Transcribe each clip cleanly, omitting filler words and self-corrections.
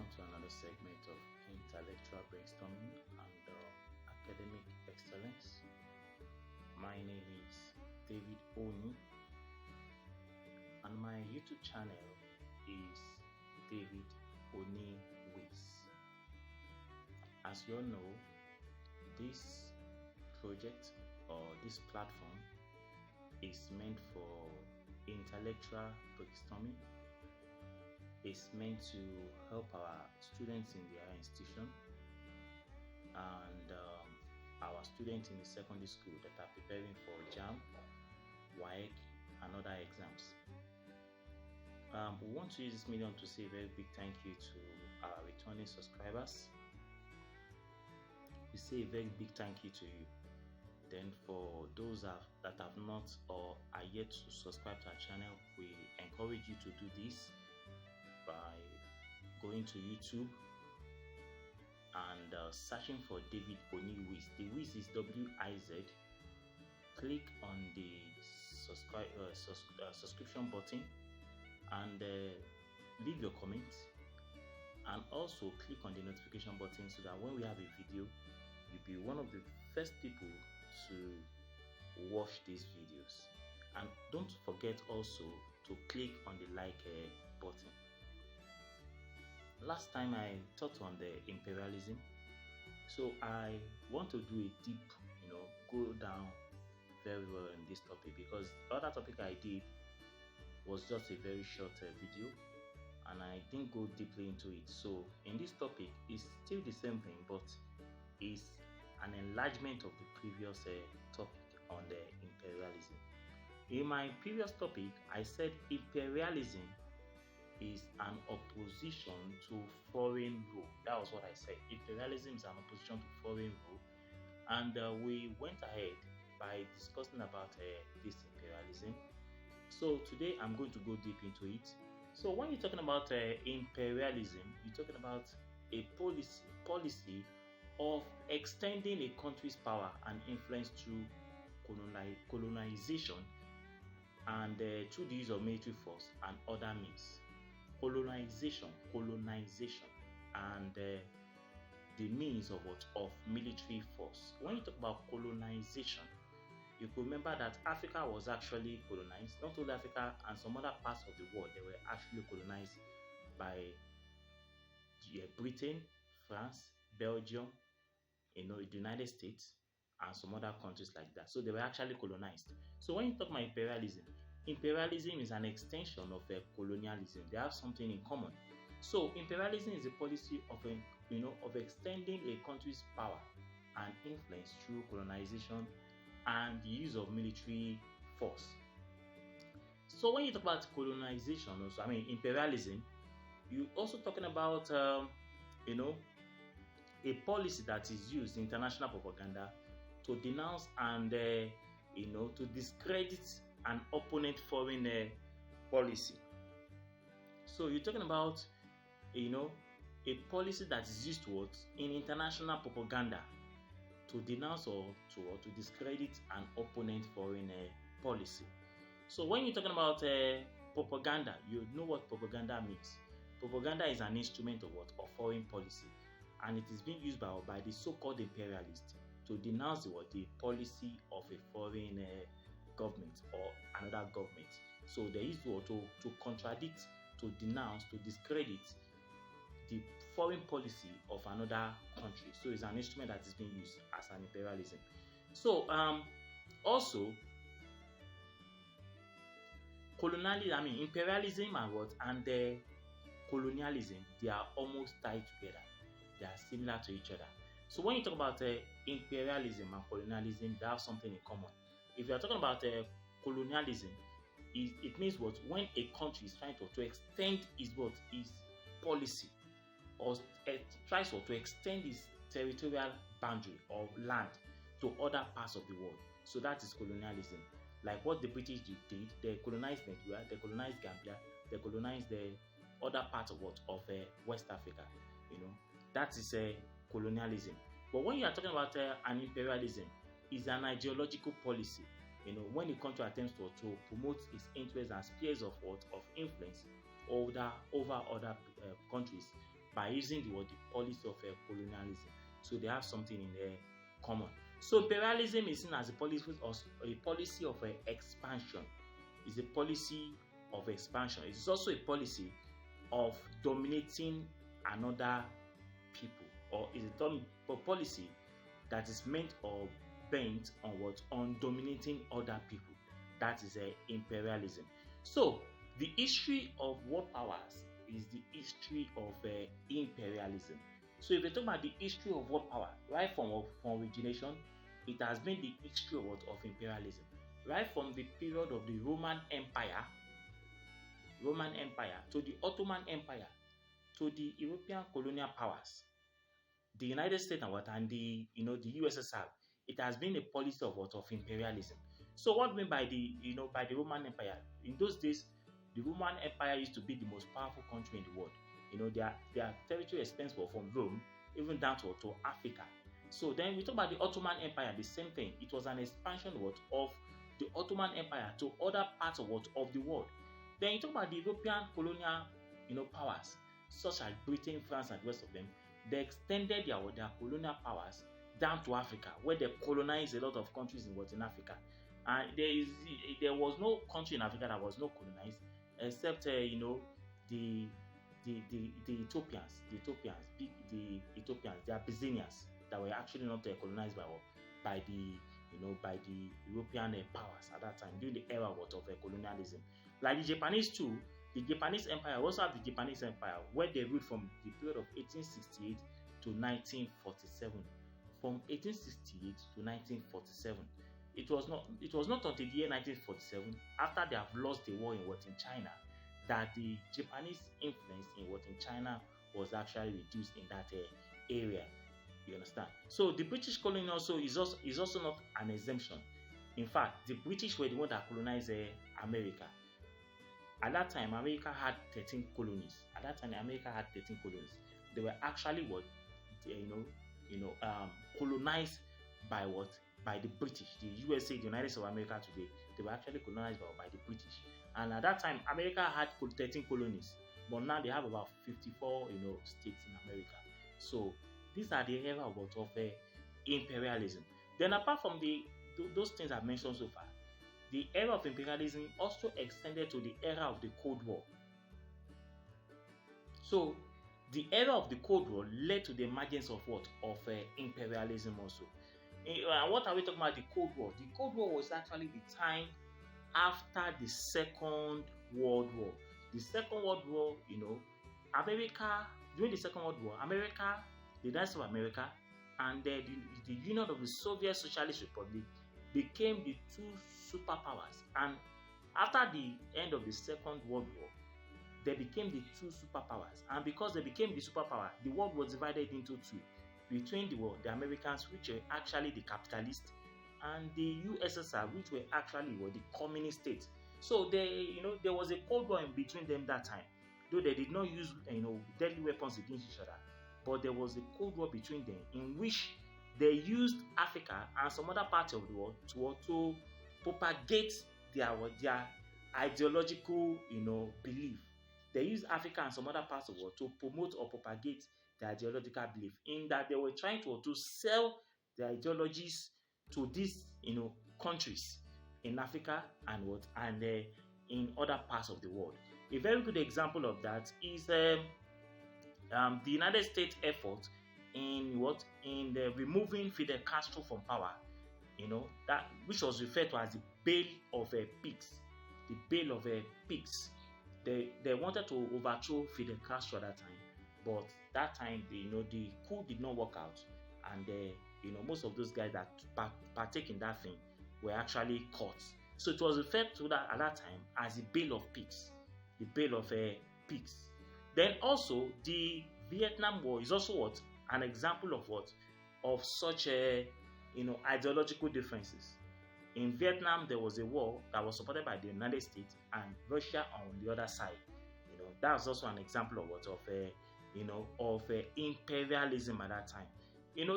welcome to another segment of intellectual brainstorming and academic excellence. My name is David Oni, and my YouTube channel is David Oni Wiz. As you all know, this project or this platform is meant for intellectual brainstorming. It's meant to help our students in their institution and our students in the secondary school that are preparing for JAM, WAEC, and other exams. We want to use this medium to say a very big thank you to our returning subscribers. We say a very big thank you to you. Then for those that have not or are yet to subscribe to our channel, we encourage you to do this by going to YouTube and searching for David Oni Wiz. The Wiz is W-I-Z. Click on the subscription button and leave your comments, and also click on the notification button so that when we have a video, you'll be one of the first people to watch these videos. And don't forget also to click on the like button. Last time I taught on the imperialism, so I want to do a deep, go down very well in this topic, because the other topic I did was just a very short video and I didn't go deeply into it. So in this topic, it's still the same thing, but it's an enlargement of the previous topic on the imperialism. In my previous topic, I said imperialism is an opposition to foreign rule. That was what I said. Imperialism is an opposition to foreign rule. And we went ahead by discussing about this imperialism. So today I'm going to go deep into it. So when you're talking about imperialism, you're talking about a policy of extending a country's power and influence through colonization and through the use of military force and other means. Colonization, and the means of military force. When you talk about colonization, you could remember that Africa was actually colonized. Not only Africa, and some other parts of the world, they were actually colonized by Britain, France, Belgium, the United States, and some other countries like that. So they were actually colonized. So when you talk about imperialism is an extension of colonialism. They have something in common. So imperialism is a policy of extending a country's power and influence through colonization and the use of military force. So when you talk about colonization, imperialism, you're also talking about a policy that is used in international propaganda to denounce and to discredit an opponent foreign policy. So you're talking about a policy that is used in international propaganda to denounce or to discredit an opponent foreign policy. So when you're talking about propaganda, you know what propaganda means. Propaganda is an instrument of foreign policy, and it is being used by the so-called imperialists to denounce the policy of a foreign government or another government. So they use to contradict, to denounce, to discredit the foreign policy of another country. So it's an instrument that is being used as an imperialism. So also imperialism and colonialism, they are almost tied together. They are similar to each other. So when you talk about imperialism and colonialism, they have something in common. If you are talking about colonialism, it means when a country is trying to extend its policy, or tries to extend its territorial boundary or land to other parts of the world. So that is colonialism. Like what the British did, they colonized Nigeria, they colonized Gambia, they colonized the other parts of West Africa. That is colonialism. But when you are talking about an imperialism, it's an ideological policy. When the country attempts to promote its interests and spheres of influence over other countries by using the policy of colonialism. So they have something in there common. So imperialism is seen as a policy of expansion. It's a policy of expansion. It is also a policy of dominating another people, or is a policy that is meant or bent on what? On dominating other people. That is imperialism. So the history of world powers is the history of imperialism. So if you talk about the history of world power, right from origination, it has been the history of what? Of imperialism. Right from the period of the Roman Empire to the Ottoman Empire to the European colonial powers, the United States and the USSR, it has been a policy of what? Of imperialism. So what do you mean by the Roman Empire? In those days, the Roman Empire used to be the most powerful country in the world. Their territory extends from Rome even down to Africa. So then we talk about the Ottoman Empire, the same thing. It was an expansion of the Ottoman Empire to other parts of the world. Then you talk about the European colonial powers, such as Britain, France, and the rest of them. They extended their colonial powers down to Africa, where they colonized a lot of countries in Africa. And there was no country in Africa that was not colonized, except the Ethiopians, the Abyssinians, that were actually not colonized by the European powers at that time, during the era of colonialism. Like the Japanese too, the Japanese Empire, also have the Japanese Empire, where they ruled from the period of 1868 to 1947. From 1868 to 1947. It was not until the year 1947, after they have lost the war in China, that the Japanese influence in China was actually reduced in that area. You understand? So the British colony also is also not an exemption. In fact, the British were the one that colonized America. At that time, America had 13 colonies. They were actually colonized by what? By the British. The USA, the United States of America today, they were actually colonized by the British. And at that time, America had 13 colonies, but now they have about 54, states in America. So these are the era of imperialism. Then apart from those things I've mentioned so far, the era of imperialism also extended to the era of the Cold War. So the era of the Cold War led to the emergence of what? Of imperialism also. And what are we talking about? The Cold War. The Cold War was actually the time after the Second World War. The Second World War, America, during the Second World War, America, the United States of America, and the Union of the Soviet Socialist Republic became the two superpowers. And after the end of the Second World War, they became the two superpowers. And because they became the superpower, the world was divided into two. Between the Americans, which were actually the capitalists, and the USSR, which were actually the communist states. So there was a Cold War in between them that time. Though they did not use deadly weapons against each other, but there was a Cold War between them in which they used Africa and some other parts of the world to propagate their ideological belief. They used Africa and some other parts of the world to promote or propagate their ideological belief, in that they were trying to sell their ideologies to these countries in Africa and in other parts of the world. A very good example of that is the United States effort in removing Fidel Castro from power. That which was referred to as the Bale of Pigs. The Bale of Pigs. They wanted to overthrow Fidel Castro at that time, but that time the coup did not work out, and most of those guys that partake in that thing were actually caught. So it was referred to that at that time as the Bale of Pigs. The Bale of Pigs. Then also the Vietnam War is also an example of such ideological differences. In Vietnam, there was a war that was supported by the United States and Russia on the other side. That was also an example of imperialism at that time.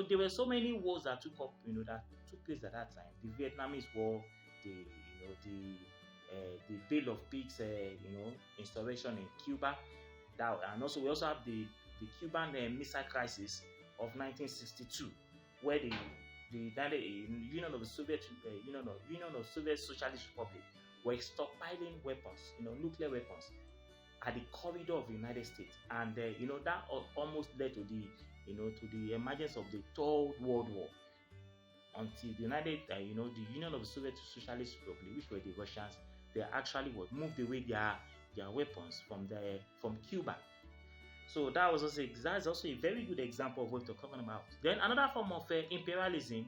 There were so many wars that took place at that time. The Vietnamese War, the Bale of Pigs, instauration in Cuba. And also we also have the the Cuban Missile Crisis of 1962, where the Union of the Soviet Union of Soviet Socialist Republic were stockpiling weapons, nuclear weapons, at the corridor of the United States, and that almost led to the emergence of the Third World War, until the Union of the Soviet Socialist Republic, which were the Russians, they actually moved away their weapons from Cuba. So that's also a very good example of what we're talking about. Then another form of imperialism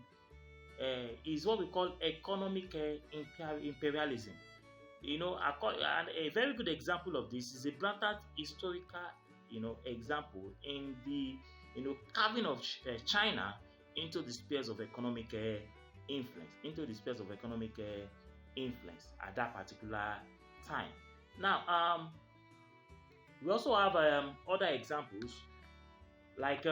is what we call economic imperialism. And a very good example of this is a blatant historical, example in the, carving of China into the spheres of economic influence at that particular time. Now, we also have other examples, like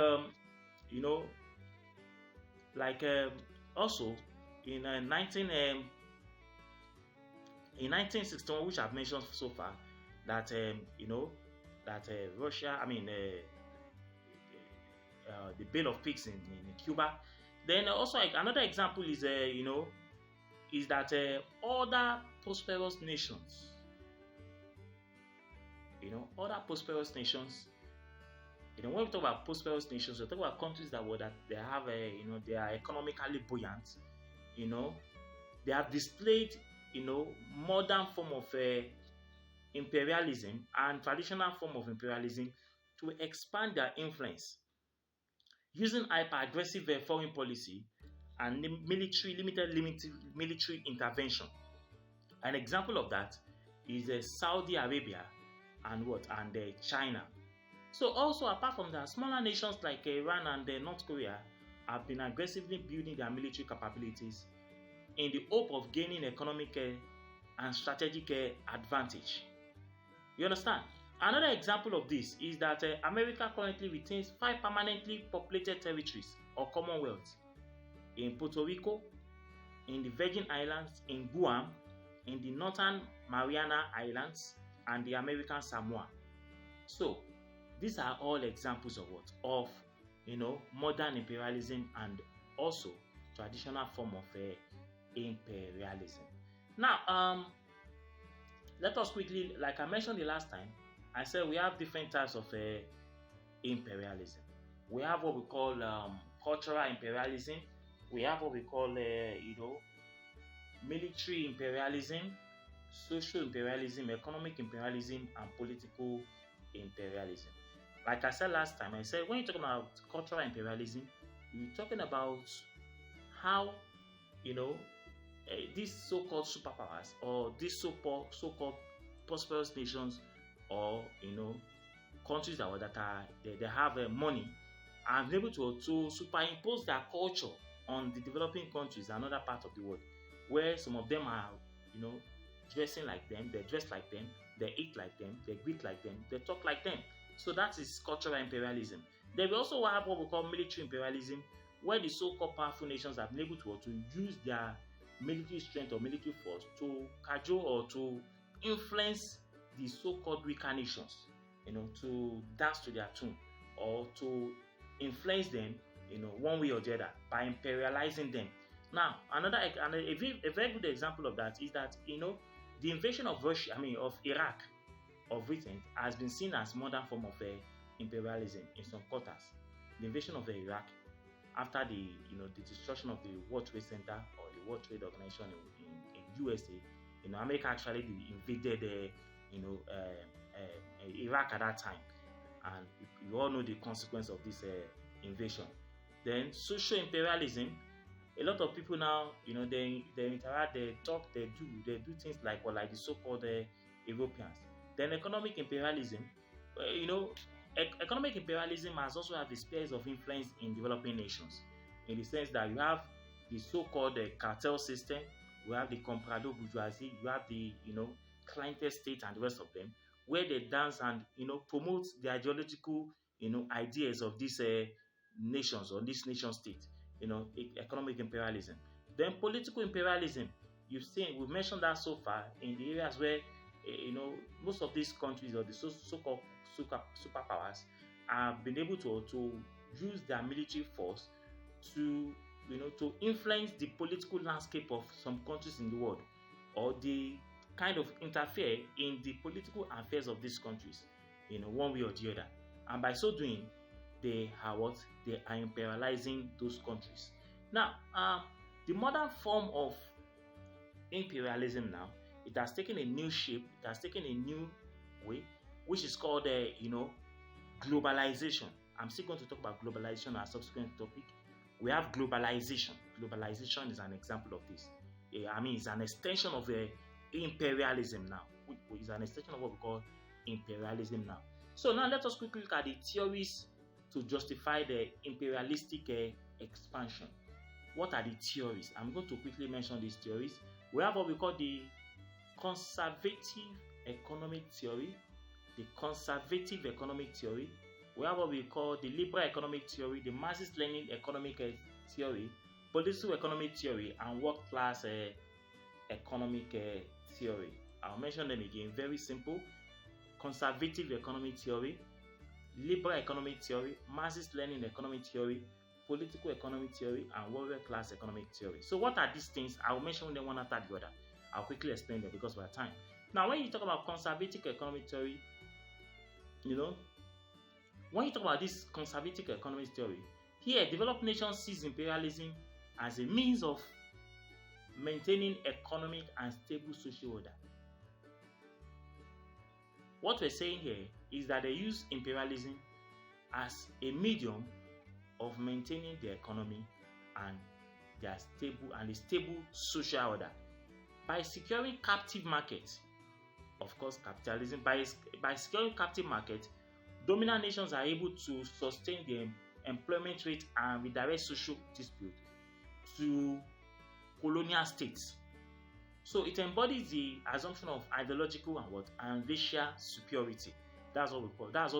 also in 1961, which I've mentioned so far, that Russia, the Bill of Peace in Cuba. Then also another example is that other prosperous nations, when we talk about prosperous nations, we talk about countries that they have they are economically buoyant. They have displayed modern form of imperialism and traditional form of imperialism to expand their influence using hyper-aggressive foreign policy and limited military intervention. An example of that is Saudi Arabia and China. So also, apart from that, smaller nations like Iran and North Korea have been aggressively building their military capabilities in the hope of gaining economic and strategic advantage. You understand? Another example of this is that America currently retains 5 permanently populated territories or commonwealths in Puerto Rico, in the Virgin Islands, in Guam, in the Northern Mariana Islands, and the American Samoa. So, these are all examples of what? Of, modern imperialism and also traditional form of imperialism. Now, let us quickly, like I mentioned the last time, I said we have different types of imperialism. We have what we call cultural imperialism. We have what we call, military imperialism, social imperialism, economic imperialism, and political imperialism. Like I said last time, I said when you're talking about cultural imperialism, you're talking about how, these so-called superpowers or these so-called prosperous nations or countries they have money and able to superimpose their culture on the developing countries and other parts of the world, where some of them are dressing like them, they dress like them, they eat like them, they greet like them, they talk like them. So that is cultural imperialism. Then we also have what we call military imperialism, where the so-called powerful nations have been able to use their military strength or military force to cajole or to influence the so-called weaker nations, to dance to their tune or to influence them, one way or the other by imperializing them. Now, a very good example of that is that, the invasion of Iraq of recent has been seen as modern form of imperialism in some quarters. The invasion of Iraq after the destruction of the World Trade Center or the World Trade Organization in USA. America actually invaded Iraq at that time, and you all know the consequence of this invasion. Then social imperialism. A lot of people now, they interact, they talk, they do things like the so-called Europeans. Then economic imperialism. Economic imperialism has also had the spheres of influence in developing nations, in the sense that you have the so-called cartel system, you have the comprador bourgeoisie, you have the clientele state and the rest of them, where they dance and promote the ideological ideas of these nations or this nation state. Economic imperialism. Then political imperialism. We've mentioned that so far in the areas where most of these countries or the so-called superpowers have been able to use their military force to to influence the political landscape of some countries in the world, or they kind of interfere in the political affairs of these countries, one way or the other. And by so doing, they are what? They are imperializing those countries. Now, the modern form of imperialism now, it has taken a new shape, it has taken a new way, which is called, globalization. I'm still going to talk about globalization as a subsequent topic. We have globalization. Globalization is an example of this. It's an extension of imperialism now. It's an extension of what we call imperialism now. So now let us quickly look at the theories to justify the imperialistic expansion. What are the theories? I'm going to quickly mention these theories. We have what we call the conservative economic theory, the conservative economic theory. We have what we call the liberal economic theory, the Marxist-Lenin economic theory, political economic theory, and work-class economic theory. I'll mention them again. Very simple. Conservative economic theory, liberal economic theory, Marxist-Lenin economic theory, political economic theory, and worker-class economic theory. So what are these things? I'll mention them one after the other. I'll quickly explain them because of our time. Now, when you talk about conservative economic theory, when you talk about this conservative economic theory, here developed nations sees imperialism as a means of maintaining economic and stable social order. What we're saying here is that they use imperialism as a medium of maintaining the economy and their stable social order by securing captive markets. Of course, capitalism, by securing captive market, dominant nations are able to sustain their employment rate and redirect social dispute to colonial states. So it embodies the assumption of ideological and racial superiority. That's what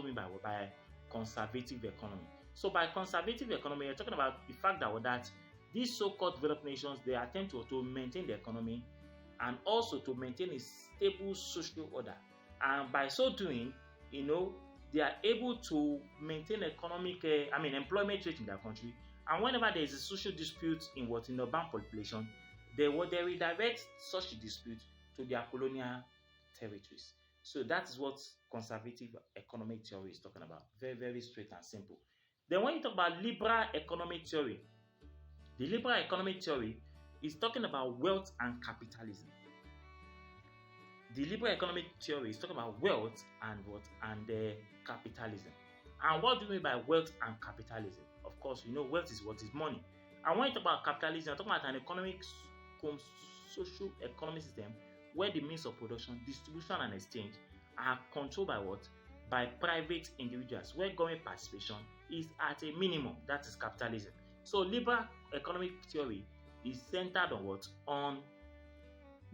we mean by conservative economy. So by conservative economy, you're talking about the fact that these so-called developed nations, they attempt to maintain the economy and also to maintain a stable social order. And by so doing, they are able to maintain employment rate in their country. And whenever there is a social dispute in urban population, they redirect such a dispute to their colonial territories. So that is what conservative economic theory is talking about. Very, very straight and simple. Then when you talk about liberal economic theory, the liberal economic theory is talking about wealth and capitalism. The liberal economic theory is talking about wealth and capitalism. And what do we mean by wealth and capitalism? Of course, wealth is what is money. And when you talk about capitalism, you're talking about an social economic system where the means of production, distribution, and exchange are controlled by what? By private individuals, where government participation is at a minimum. That is capitalism. So liberal economic theory is centered on what? On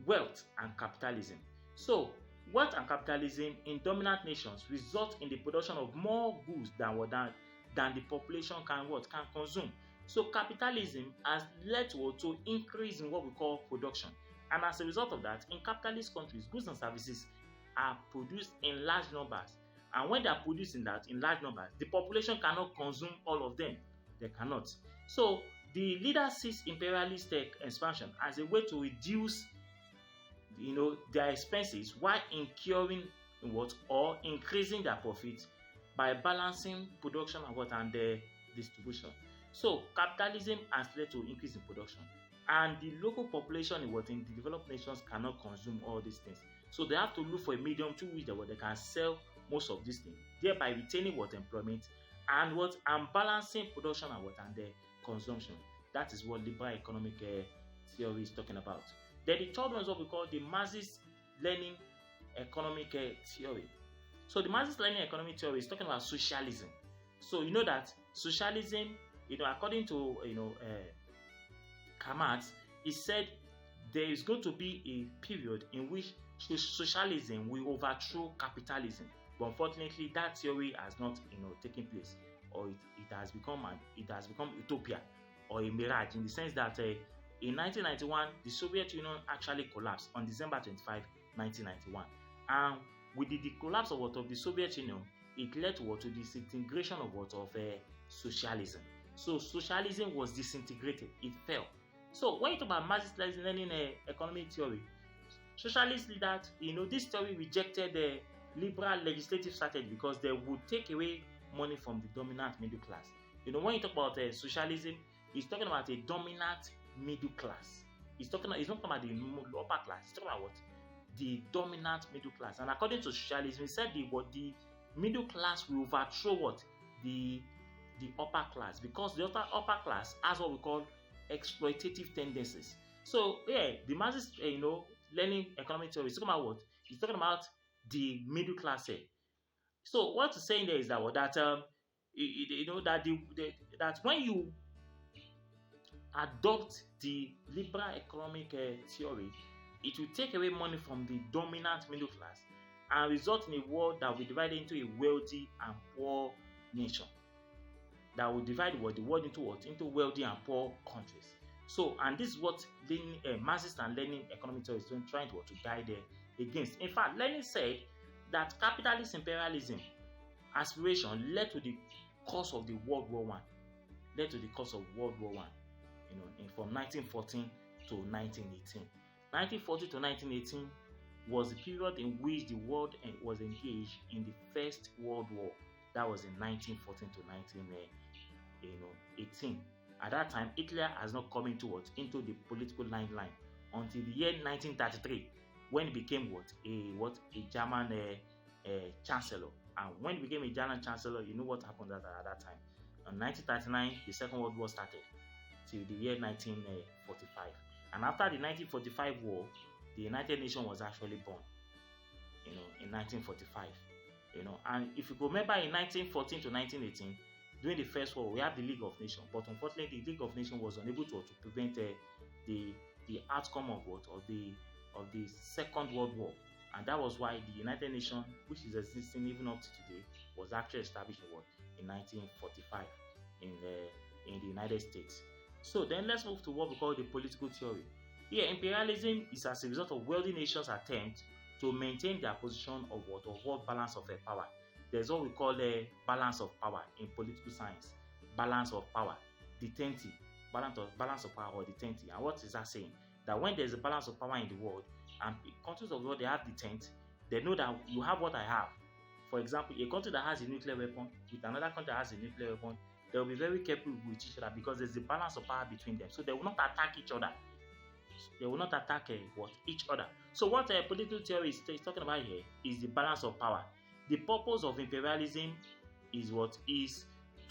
wealth and capitalism. So wealth and capitalism in dominant nations result in the production of more goods than the population can consume. So capitalism has led to increase in what we call production. And as a result of that, in capitalist countries, goods and services are produced in large numbers. And when they are produced in large numbers, the population cannot consume all of them. They cannot. So the leader sees imperialist expansion as a way to reduce their expenses while incurring or increasing their profits by balancing production and distribution. So capitalism has led to increase in production, and the local population in the developed nations cannot consume all these things. So they have to look for a medium through which they can sell most of these things, thereby retaining employment and balancing production and consumption. That is what liberal economic theory is talking about. Then the third one is what we call the Marxist-Lenin economic theory. So the Marxist-Lenin economic theory is talking about socialism. So you know that socialism, according to Marx, he said there is going to be a period in which socialism will overthrow capitalism. But unfortunately, that theory has not taken place, or it has become utopia or a mirage, in the sense that in 1991 the Soviet Union actually collapsed on December 25, 1991, and with the collapse of the Soviet Union, it led to what? To disintegration of what? Of socialism. So socialism was disintegrated, it fell. So when you talk about Marxist learning economic theory, socialist leaders, this theory rejected the liberal legislative strategy because they would take away money from the dominant middle class. When you talk about socialism, it's talking about a dominant middle class. It's not talking about the upper class. It's talking about what? The dominant middle class. And according to socialism, it said the middle class will overthrow what? The upper class, because the upper class has what we call exploitative tendencies. So the Marxist, learning economic theory is talking about what? It's talking about the middle class here. So what it's saying there is that that when you adopt the liberal economic theory, it will take away money from the dominant middle class and result in a world that will be divided into a wealthy and poor nation. That will divide the world into what? Into wealthy and poor countries. So, and this is what Marxist and Lenin economic theory is trying to guide against. In fact, Lenin said that capitalist imperialism aspiration led to the cause of the World War I. Led to the cause of World War I. From 1914 to 1918. 1940 to 1918 was the period in which the world was engaged in the First World War. That was in 1914 to 1918. At that time, Hitler has not come into the political limelight until the year 1933, when he became a German chancellor. And when he became a German chancellor, you know what happened at that time. In 1939, the Second World War started till the year 1945. And after the 1945 war, the United Nations was actually born. In 1945. And if you remember, in 1914 to 1918, during the First War, we had the League of Nations, but unfortunately, the League of Nations was unable to prevent the outcome of the Second World War, and that was why the United Nations, which is existing even up to today, was actually established in 1945 in the United States. So then let's move to what we call the political theory. Here, imperialism is as a result of wealthy nations' attempt to maintain their position of world balance of power. There's what we call a balance of power in political science. Balance of power, detente, balance of power or detente. And what is that saying? That when there's a balance of power in the world, and countries of the world, they have detente, they know that you have what I have. For example, a country that has a nuclear weapon with another country that has a nuclear weapon, they will be very careful with each other because there's a balance of power between them. So they will not attack each other. They will not attack each other. So what political theory is talking about here is the balance of power. The purpose of imperialism is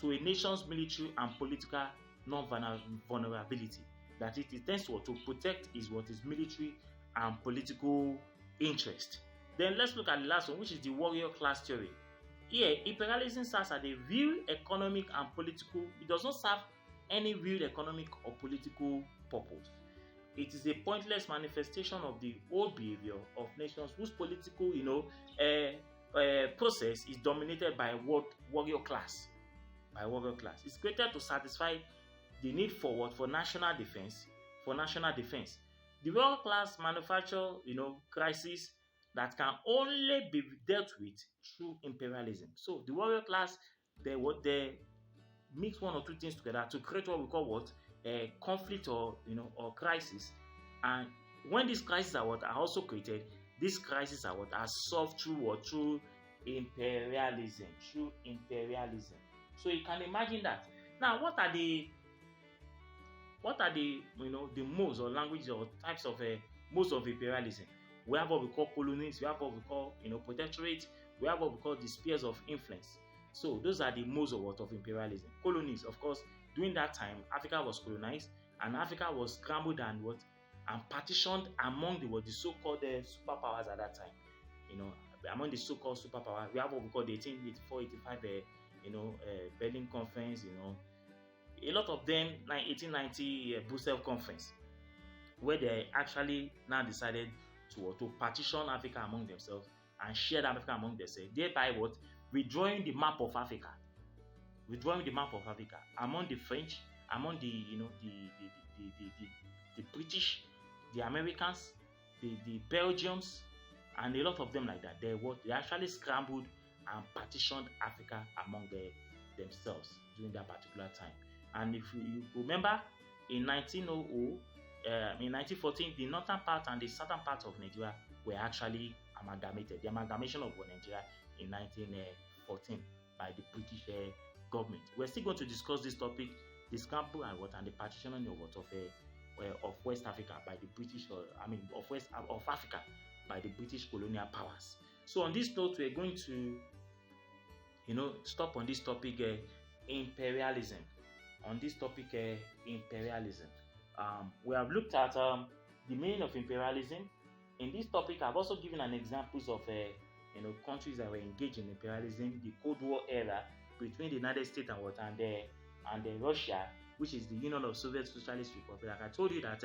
to a nation's military and political non-vulnerability. That it tends to protect its military and political interest. Then let's look at the last one, which is the warrior class theory. Here, imperialism serves as a real economic and political. It does not serve any real economic or political purpose. It is a pointless manifestation of the old behavior of nations whose political, process is dominated by warrior class. It's created to satisfy the need for national defense. The warrior class manufacture, crisis that can only be dealt with through imperialism. So the warrior class, they mix one or two things together to create what we call a conflict or crisis. And when these crises are also created, these crises are solved through imperialism. So you can imagine that. Now, what are the the modes or languages or types of modes of imperialism? We have what we call colonies, we have what we call protectorate, we have what we call the spheres of influence. So those are the modes of imperialism. Colonies, of course, during that time, Africa was colonized and Africa was scrambled and partitioned among the so-called superpowers at that time. Among the so-called superpowers, we have what we call the 1884-85 Berlin Conference. A lot of them, like 1890 Brussels Conference, where they actually now decided to partition Africa among themselves and share Africa among themselves, thereby withdrawing the map of Africa, among the French, among the British, the Americans, the Belgians, and a lot of them like that. They actually scrambled and partitioned Africa among themselves during that particular time. And if you remember, in 1900, in 1914, the northern part and the southern part of Nigeria were actually amalgamated. The amalgamation of Nigeria in 1914 by the British government. We're still going to discuss this topic, the scramble and the partitioning of West Africa by the British, of Africa by the British colonial powers. So on this note, we're going to, stop on this topic, imperialism. On this topic, imperialism. We have looked at the meaning of imperialism. In this topic, I've also given an examples of countries that were engaged in imperialism, the Cold War era between the United States and Russia, which is the Union of Soviet Socialist Republic. Like I told you that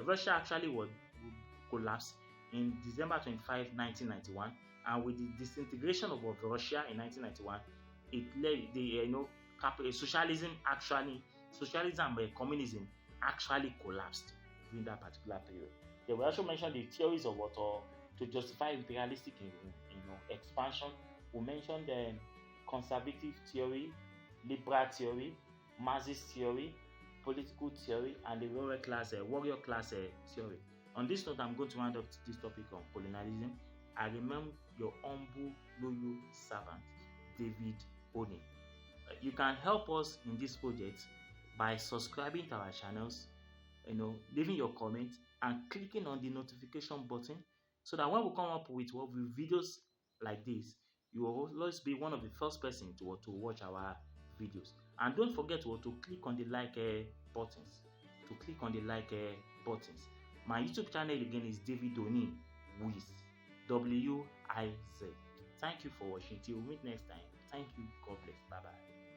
Russia actually would collapse in December 25, 1991, and with the disintegration of Russia in 1991, it led the socialism and communism actually collapsed during that particular period. They will also mention the theories of what to justify imperialistic expansion. We mentioned the conservative theory, liberal theory, Marxist theory, political theory, and the warrior class theory. On this note, I'm going to round up this topic on colonialism. I remain your humble, loyal servant, David Oni. You can help us in this project by subscribing to our channels, leaving your comments and clicking on the notification button, so that when we come up with videos like this, you will always be one of the first person to watch our videos. And don't forget to click on the like buttons. My YouTube channel again is David Oni with WIZ. Thank you for watching. Till we meet next time. Thank you. God bless. Bye bye.